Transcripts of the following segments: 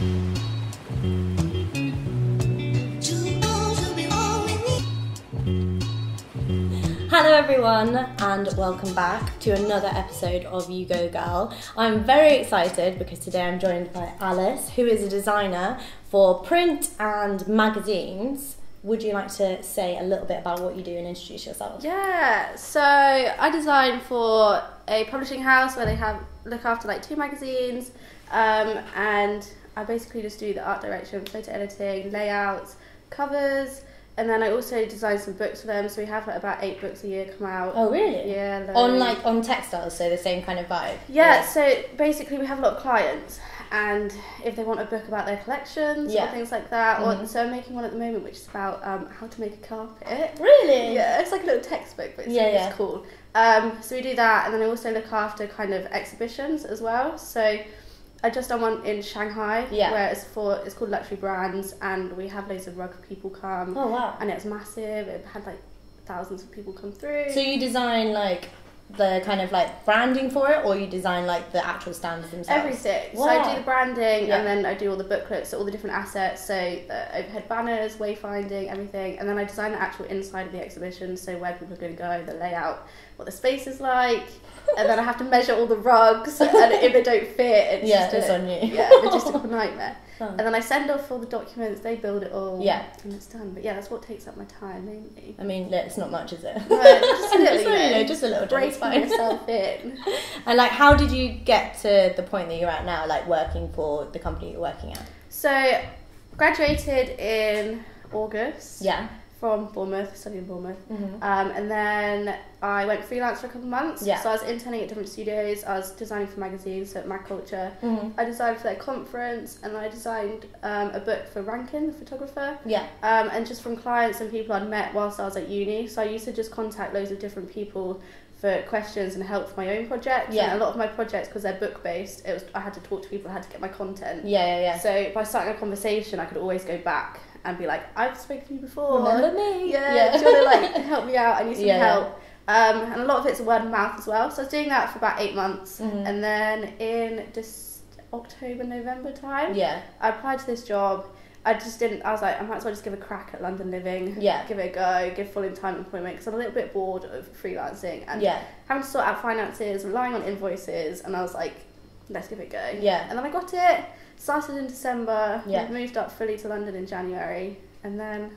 Hello everyone and welcome back to another episode of You Go Girl. I'm very excited because today I'm joined by Alice, who is a designer for print and magazines. Would you like to say a little bit about what you do and introduce yourself? Yeah, so I design for a publishing house where they look after like 2 magazines, and I basically just do the art direction, photo editing, layouts, covers. And then I also design some books for them, so we have like about 8 books a year come out. Oh really? Yeah. On textiles, so the same kind of vibe? Yeah, so basically we have a lot of clients, and if they want a book about their collections or things like that, or so I'm making one at the moment which is about how to make a carpet. Really? Yeah, it's like a little textbook, but it's cool. So we do that, and then I also look after kind of exhibitions as well. So I just done one in Shanghai where it's called Luxury Brands, and we have loads of rug people come. Oh wow. And it was massive. It had like thousands of people come through. So you design like the kind of like branding for it, or you design like the actual stands themselves? Everything. Wow. So I do the branding and then I do all the booklets, so all the different assets, so the overhead banners, wayfinding, everything, and then I design the actual inside of the exhibition, so where people are going to go, the layout, what the space is like, and then I have to measure all the rugs, and if they don't fit, it's on you. Yeah, it's just a nightmare. Oh. And then I send off all the documents, they build it all, and it's done. But yeah, that's what takes up my time mainly. I mean, it's not much, is it? No, just a little, just a little breaking yourself in. And like, how did you get to the point that you're at now, like working for the company you're working at? So, graduated in August. Yeah. From Bournemouth, studied in Bournemouth. And then I went freelance for a couple of months. Yeah. So I was interning at different studios. I was designing for magazines, so at Mag Culture. I designed for their conference, and I designed a book for Rankin, the photographer. Yeah. And just from clients and people I'd met whilst I was at uni. So I used to just contact loads of different people for questions and help for my own projects. Yeah. And a lot of my projects, because they're book based, I had to talk to people, I had to get my content. Yeah. So by starting a conversation, I could always go back and be like, I've spoken to you before. Remember me? Yeah. Do you want to like help me out? I need some help. And a lot of it's word of mouth as well. So I was doing that for about 8 months, and then in October, November time, I applied to this job. I was like, I might as well just give a crack at London living. Yeah. Give it a go. Give full time employment, because I'm a little bit bored of freelancing and having to sort out finances, relying on invoices. And I was like, let's give it a go. Yeah. And then I got it. Started in December, moved up fully to London in January, and then,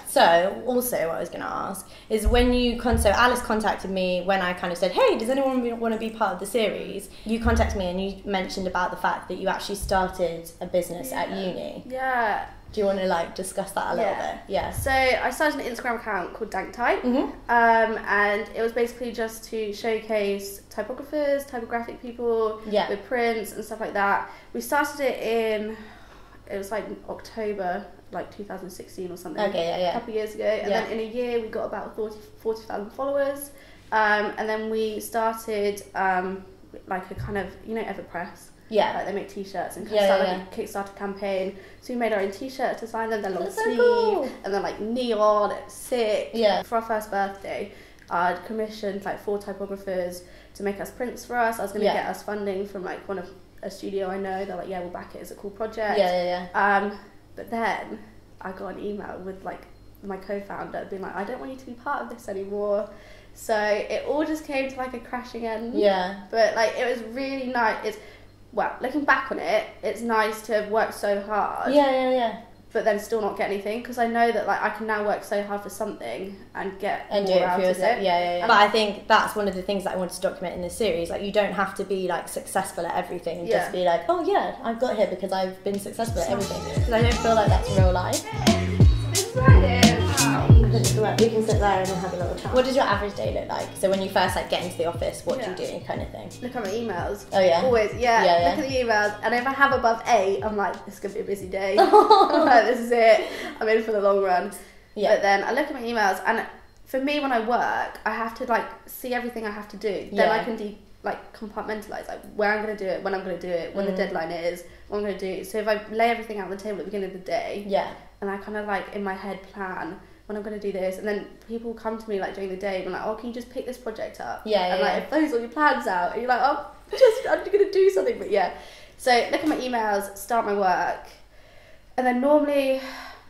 So, also what I was going to ask is so Alice contacted me when I kind of said, hey, does anyone want to be part of the series? You contacted me and you mentioned about the fact that you actually started a business at uni. Yeah. Do you want to like discuss that a little bit? Yeah. So I started an Instagram account called Dank Type, and it was basically just to showcase typographers, typographic people with prints and stuff like that. We started it was like October, like 2016 or something. Okay, a couple of years ago, and then in a year we got about 40,000 followers, and then we started like a kind of Everpress. Yeah, like they make t-shirts and start like a Kickstarter campaign. So we made our own t-shirts, designed them, then long sleeve, and then like neon, it's sick. Yeah. For our first birthday, I'd commissioned like 4 typographers to make us prints for us. I was going to get us funding from like a studio I know. They're like, yeah, we'll back it, it's a cool project. But then I got an email with like my co-founder being like, I don't want you to be part of this anymore. So it all just came to like a crashing end. Yeah. But like it was really nice. Well, looking back on it, it's nice to have worked so hard. Yeah. But then still not get anything, because I know that like I can now work so hard for something and get more do it out for yourself. of it. Yeah. But I think that's one of the things that I wanted to document in this series. Like, you don't have to be like successful at everything and just be like, oh yeah, I've got here because I've been successful at everything. Because I don't feel like that's real life. It's right. We can sit there and then have a little chat. What does your average day look like? So when you first like get into the office, what do you do, kind of thing? Look at my emails. Oh yeah. Always, look at the emails, and if I have above 8, I'm like, this is gonna be a busy day. I'm like, this is it. I'm in for the long run. Yeah. But then I look at my emails, and for me, when I work, I have to like see everything I have to do. Then I can compartmentalize like where I'm gonna do it, when I'm gonna do it, when the deadline is, what I'm gonna do. So if I lay everything out on the table at the beginning of the day, and I kind of like in my head plan when I'm going to do this, and then people come to me like during the day and like, oh, can you just pick this project up? Like, if those all your plans out, and you're like, oh, I'm going to do something, but So look at my emails, start my work, and then normally,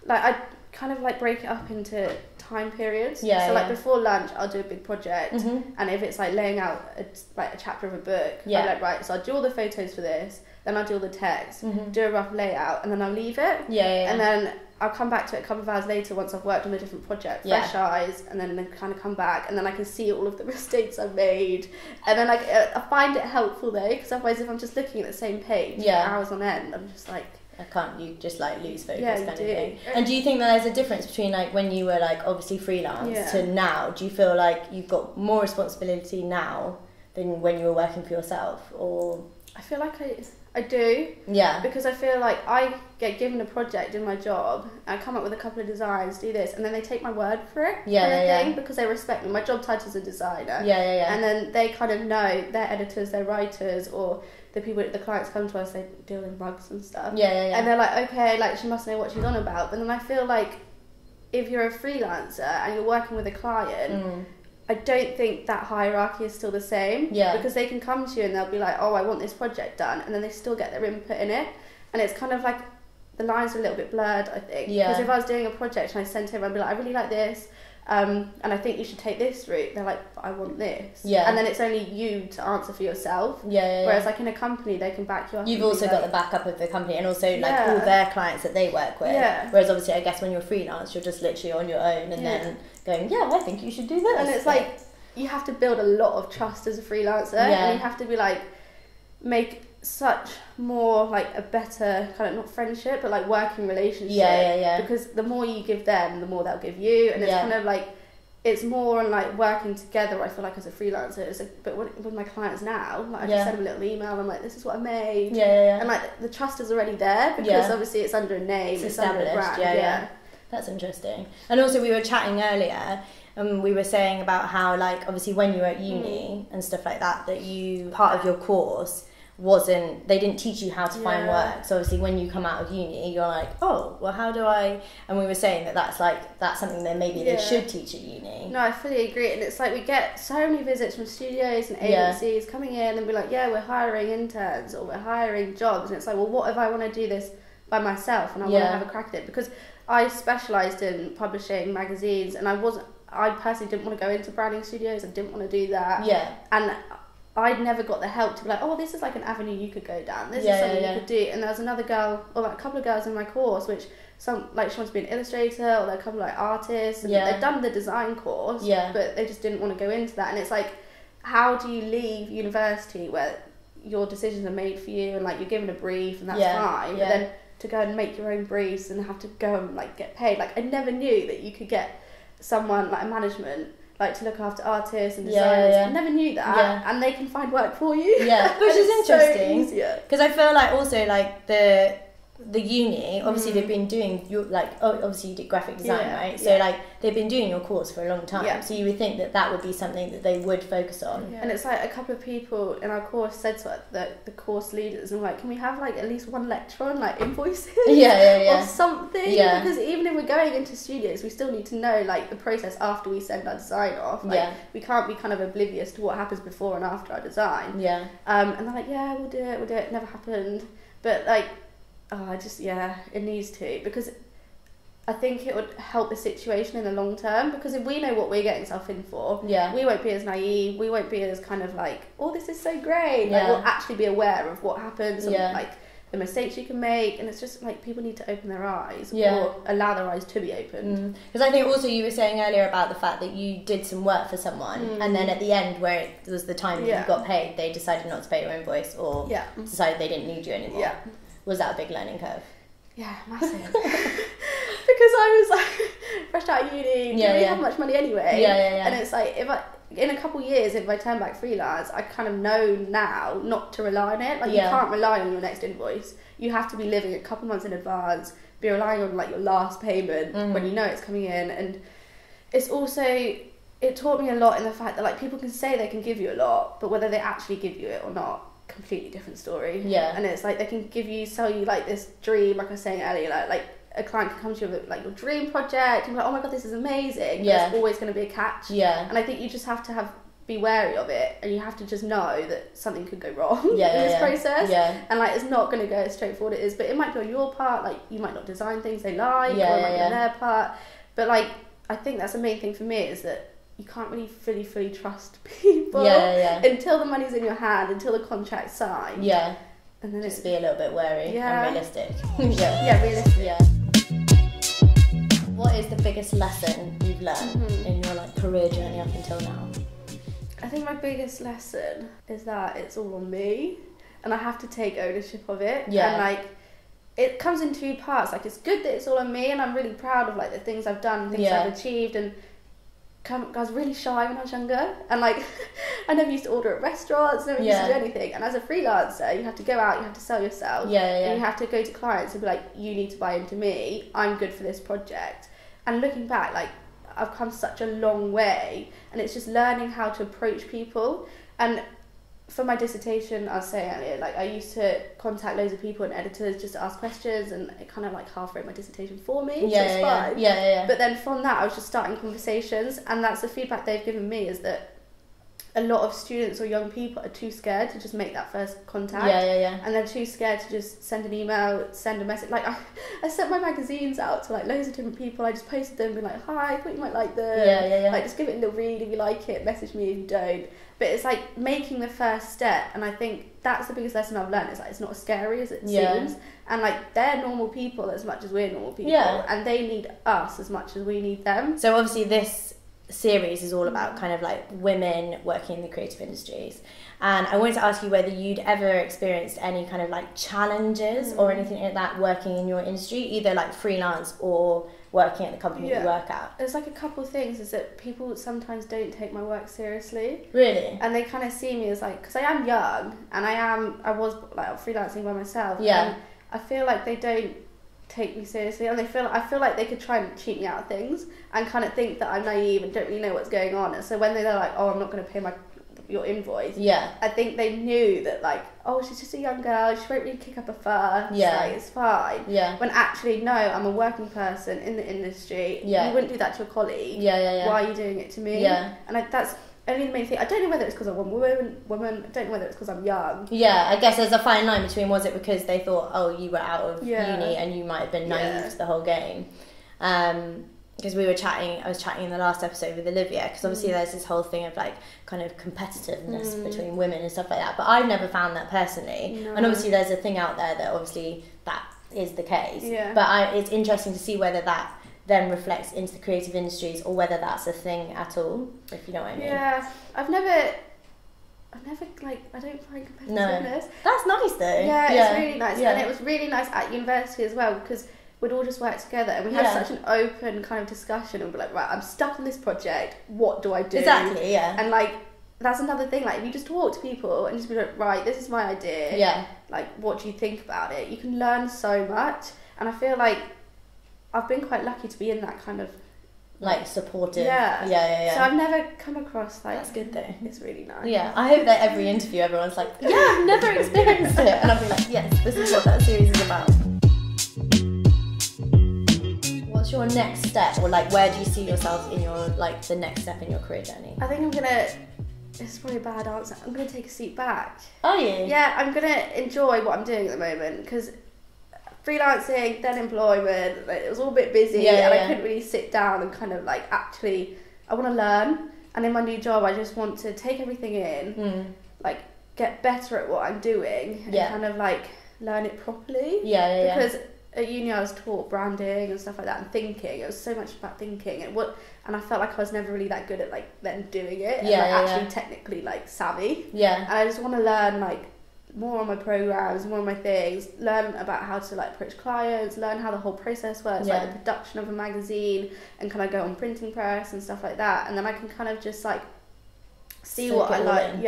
like I kind of like break it up into time periods. So like before lunch, I'll do a big project, and if it's like laying out a chapter of a book, I'm like, right, so I'll do all the photos for this, then I'll do all the text, do a rough layout, and then I'll leave it. And then I'll come back to it a couple of hours later once I've worked on a different project, fresh eyes, and then kind of come back, and then I can see all of the mistakes I've made. And then I find it helpful though, because otherwise if I'm just looking at the same page for hours on end, I'm just like, you just like lose focus kind of thing. And do you think that there's a difference between like when you were like obviously freelance to now? Do you feel like you've got more responsibility now than when you were working for yourself? Or I feel like I do. Yeah. Because I feel like I get given a project in my job, I come up with a couple of designs, do this, and then they take my word for it. Because they respect me. My job title's a designer. And then they kind of know, their editors, their writers, or the people, the clients come to us, they deal in rugs and stuff. And they're like, okay, like she must know what she's on about. But then I feel like if you're a freelancer and you're working with a client, I don't think that hierarchy is still the same. Because they can come to you and they'll be like, oh, I want this project done, and then they still get their input in it. And it's kind of like the lines are a little bit blurred, I think. Because if I was doing a project and I sent it over, I'd be like, I really like this, and I think you should take this route. They're like, but I want this. And then it's only you to answer for yourself. Whereas like in a company, they can back you up. You've also got the backup of the company, and also like all their clients that they work with. Whereas obviously, I guess when you're freelance, you're just literally on your own, and then going, I think you should do this. And it's like you have to build a lot of trust as a freelancer, and you have to be like make such more like a better kind of, not friendship, but like working relationship. Because the more you give them, the more they'll give you, and it's kind of like it's more on like working together. I feel like as a freelancer, but with my clients now, like I just send them a little email. I'm like, this is what I made. And like the trust is already there because obviously it's under a name, it's under a brand. That's interesting. And also we were chatting earlier, and we were saying about how like obviously when you were at uni and stuff like that, that you part of your course they didn't teach you how to find work. So obviously when you come out of uni, you're like, oh, well, how do I? And we were saying that's something that maybe they should teach at uni. No, I fully agree. And it's like we get so many visits from studios and agencies coming in and be like, we're hiring interns or we're hiring jobs, and it's like, well, what if I want to do this by myself and I want to have a crack at it? Because I specialised in publishing magazines, and I personally didn't want to go into branding studios. I didn't want to do that. And I'd never got the help to be like, oh, this is like an avenue you could go down. This is something you could do. And there was another girl, or like a couple of girls in my course, which some like she wants to be an illustrator, or they're a couple of like artists, and they've done the design course, but they just didn't want to go into that. And it's like, how do you leave university where your decisions are made for you and like you're given a brief and that's fine, but then to go and make your own briefs and have to go and like get paid. Like I never knew that you could get someone like a management like to look after artists and designers. I never knew that, and they can find work for you. Which is interesting because I feel like also like the uni, obviously they've been doing obviously you did graphic design, right? So like they've been doing your course for a long time, so you would think that would be something that they would focus on. And it's like a couple of people in our course said to the course leaders, and like, can we have like at least one lecture on like invoices or something? Because even if we're going into studios, we still need to know like the process after we send our design off. Like we can't be kind of oblivious to what happens before and after our design. And they're like, we'll do it. It never happened, but like, it needs to, because I think it would help the situation in the long term, because if we know what we're getting ourselves in for, we won't be as naive, we won't be as kind of like, oh, this is so great. Like, we'll actually be aware of what happens and like the mistakes you can make, and it's just like people need to open their eyes or allow their eyes to be opened. Because I think also you were saying earlier about the fact that you did some work for someone and then at the end where it was the time that you got paid, they decided not to pay your invoice or decided they didn't need you anymore. Was that a big learning curve? Yeah, massive. Because I was like fresh out of uni, didn't really have much money anyway. And it's like, in a couple of years, if I turn back freelance, I kind of know now not to rely on it. Like you can't rely on your next invoice. You have to be living a couple months in advance, be relying on like your last payment when you know it's coming in. And it's also, it taught me a lot in the fact that like people can say they can give you a lot, but whether they actually give you it or not, completely different story. And it's like they can sell you like this dream, like I was saying earlier, like a client can come to you with like your dream project and you're like, oh my god, this is amazing, but there's always going to be a catch. And I think you just have to have be wary of it, and you have to just know that something could go wrong in this process. And like, it's not going to go as straightforward it is, but it might be on your part. Like, you might not design things they like, or it might be on their part. But like, I think that's the main thing for me, is that you can't really fully trust people until the money's in your hand, until the contract's signed. And then just be a little bit wary and realistic. Realistic. What is the biggest lesson you've learned in your like career journey up until now? I think my biggest lesson is that it's all on me, and I have to take ownership of it. And like, it comes in two parts. Like, it's good that it's all on me, and I'm really proud of like the things I've done, things I've achieved. And I was really shy when I was younger, and like, I never used to order at restaurants, never used to do anything. And as a freelancer, you have to go out, you have to sell yourself, and you have to go to clients and be like, you need to buy into me, I'm good for this project. And looking back, like, I've come such a long way, and it's just learning how to approach people. And for my dissertation, I was saying earlier, like, I used to contact loads of people and editors just to ask questions, and it kind of like half wrote my dissertation for me, so it's fine. But then from that, I was just starting conversations, and that's the feedback they've given me, is that a lot of students or young people are too scared to just make that first contact. And they're too scared to just send an email, send a message. Like, I sent my magazines out to like loads of different people. I just posted them, being like, hi, I thought you might like them. Like, just give it a little read if you like it, message me if you don't. But it's like making the first step, and I think that's the biggest lesson I've learned, is like, it's not as scary as it seems. And like, they're normal people as much as we're normal people, and they need us as much as we need them. So obviously this series is all about kind of like women working in the creative industries, and I wanted to ask you whether you'd ever experienced any kind of like challenges or anything like that working in your industry, either like freelance or working at the company you work at. There's like a couple of things, is that people sometimes don't take my work seriously. Really? And they kind of see me as like, because I am young, and I was like freelancing by myself, and I feel like they don't take me seriously, and I feel like they could try and cheat me out of things, and kind of think that I'm naive and don't really know what's going on. And so when they're like, oh, I'm not going to pay your invoice, I think they knew that, like, oh, she's just a young girl, she won't really kick up a fuss, like, it's fine. When actually, no, I'm a working person in the industry. You wouldn't do that to a colleague. Why are you doing it to me? And that's only the main thing. I don't know whether it's because I'm a woman. I don't know whether it's because I'm young. I guess there's a fine line between, was it because they thought, oh, you were out of uni and you might have been naive to the whole game. Because I was chatting in the last episode with Olivia, because obviously there's this whole thing of like kind of competitiveness between women and stuff like that, but I've never found that personally. And obviously there's a thing out there that obviously that is the case, but it's interesting to see whether that then reflects into the creative industries, or whether that's a thing at all, if you know what I mean. I've never like, I don't find competitiveness. No. That's nice though. It's really nice. And it was really nice at university as well, because we'd all just work together, and we had such an open kind of discussion, and we're like, right, I'm stuck on this project, what do I do? Exactly, And like, that's another thing, like, if you just talk to people and just be like, right, this is my idea, like, what do you think about it? You can learn so much, and I feel like I've been quite lucky to be in that kind of like supportive. So I've never come across like, that's good though. It's really nice. I hope that every interview everyone's like, I've never experienced it, and I'll be like, yes, this is what that series is about. What's your next step, or like, where do you see yourself in your, like, the next step in your career journey? I think I'm gonna, it's probably a bad answer, I'm gonna take a seat back. Are you? Yeah, I'm gonna enjoy what I'm doing at the moment, because freelancing, then employment, like, it was all a bit busy, and I couldn't really sit down and kind of like, actually, I want to learn, and in my new job I just want to take everything in, like, get better at what I'm doing, and kind of like learn it properly. Because at uni I was taught branding and stuff like that, and thinking. It was so much about thinking, and I felt like I was never really that good at like then doing it, and actually technically like savvy. And I just want to learn like more on my programs, more on my things, learn about how to like approach clients, learn how the whole process works, like the production of a magazine, and kind of go on printing press and stuff like that, and then I can kind of just like see what I like. I do.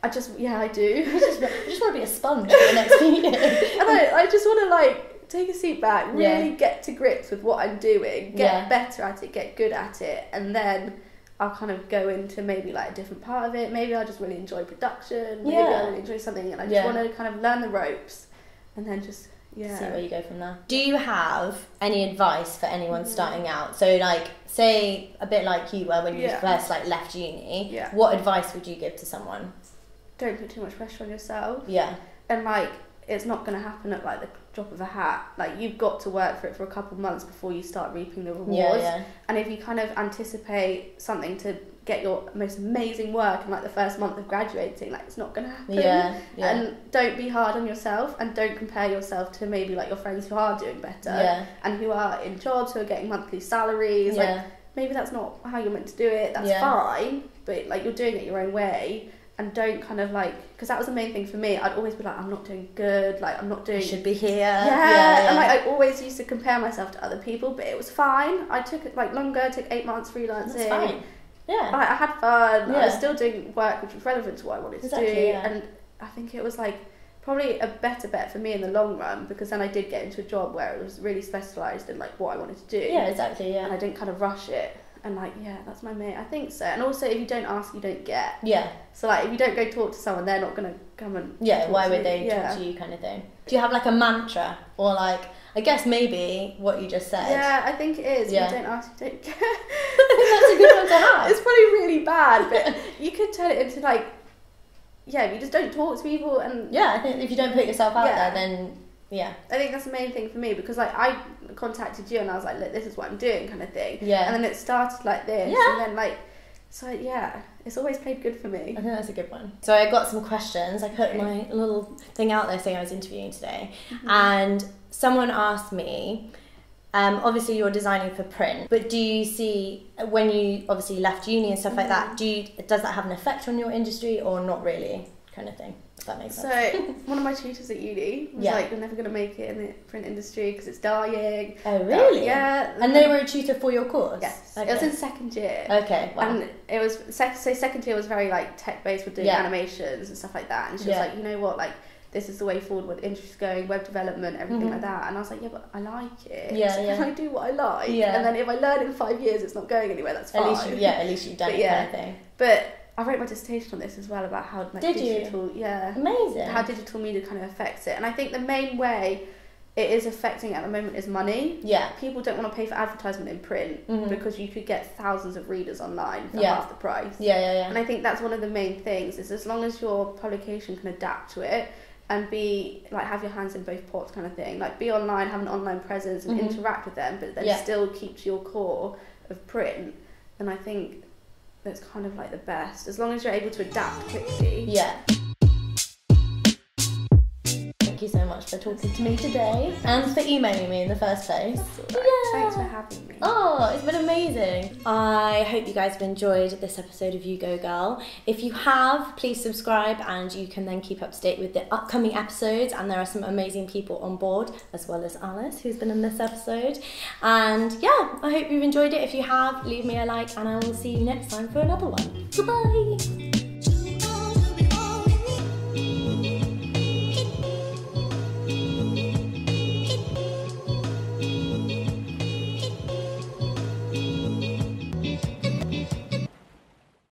I just want to be a sponge for the next meeting. I just want to like take a seat back, really get to grips with what I'm doing, get better at it, get good at it, and then I'll kind of go into maybe like a different part of it. Maybe I'll just really enjoy production, maybe I'll really enjoy something, and I just want to kind of learn the ropes and then just see where you go from there. Do you have any advice for anyone starting out? So like, say a bit like you were when you first like left uni, what advice would you give to someone? Don't put too much pressure on yourself. Yeah. And like, it's not going to happen at like the drop of a hat. Like, you've got to work for it for a couple of months before you start reaping the rewards. And if you kind of anticipate something to get your most amazing work in like the first month of graduating, like, it's not going to happen. And don't be hard on yourself, and don't compare yourself to maybe like your friends who are doing better and who are in jobs, who are getting monthly salaries. Like, maybe that's not how you're meant to do it. That's fine, but like, you're doing it your own way. And don't kind of like, because that was the main thing for me. I'd always be like, I'm not doing good, like, I'm not doing... I should be here. And like, I always used to compare myself to other people, but it was fine. I took it like longer, took 8 months freelancing. That's fine. Like, I had fun. I was still doing work which was relevant to what I wanted to do. And I think it was like probably a better bet for me in the long run, because then I did get into a job where it was really specialised in like what I wanted to do. And I didn't kind of rush it. And like, that's my mate. I think so. And also, if you don't ask, you don't get. So like, if you don't go talk to someone, they're not gonna come and. Why would they talk to you, kind of thing? Do you have like a mantra, or like, I guess maybe what you just said? I think it is. If you don't ask, you don't get. That's a good one to have. It's probably really bad, but you could turn it into like, if you just don't talk to people, and. I think if you don't put yourself out there, then. I think that's the main thing for me, because like, I contacted you and I was like, look, this is what I'm doing, kind of thing. And then it started like this, and then like, so it's always played good for me. I think that's a good one. So I got some questions. I put my little thing out there saying I was interviewing today, and someone asked me, obviously you're designing for print, but do you see, when you obviously left uni and stuff like that, does that have an effect on your industry or not really, kind of thing? If that makes sense. So one of my tutors at uni was like, you're never going to make it in the print industry because it's dying. Oh really? And they were a tutor for your course? Yes. It was in second year. Okay, wow. And it was, so second year was very like tech based with doing animations and stuff like that, and she was like, you know what, like, this is the way forward with industry's going, web development, everything like that. And I was like, but I like it. So can I do what I like? And then if I learn in 5 years it's not going anywhere, that's fine. At least you've done it, kind of thing. But I wrote my dissertation on this as well, about how like, digital, amazing, how digital media kind of affects it. And I think the main way it is affecting at the moment is money. People don't want to pay for advertisement in print because you could get thousands of readers online for half the price. And I think that's one of the main things, is as long as your publication can adapt to it and be like, have your hands in both pots, kind of thing, like be online, have an online presence and interact with them, but then still keep to your core of print. And I think that's kind of like the best, as long as you're able to adapt quickly. Thank you so much for talking to me today, and for emailing me in the first place. Thanks for having me. Oh, it's been amazing. I hope you guys have enjoyed this episode of You Go Girl. If you have, please subscribe, and you can then keep up to date with the upcoming episodes, and there are some amazing people on board, as well as Alice, who's been in this episode. And I hope you've enjoyed it. If you have, leave me a like, and I will see you next time for another one. Goodbye.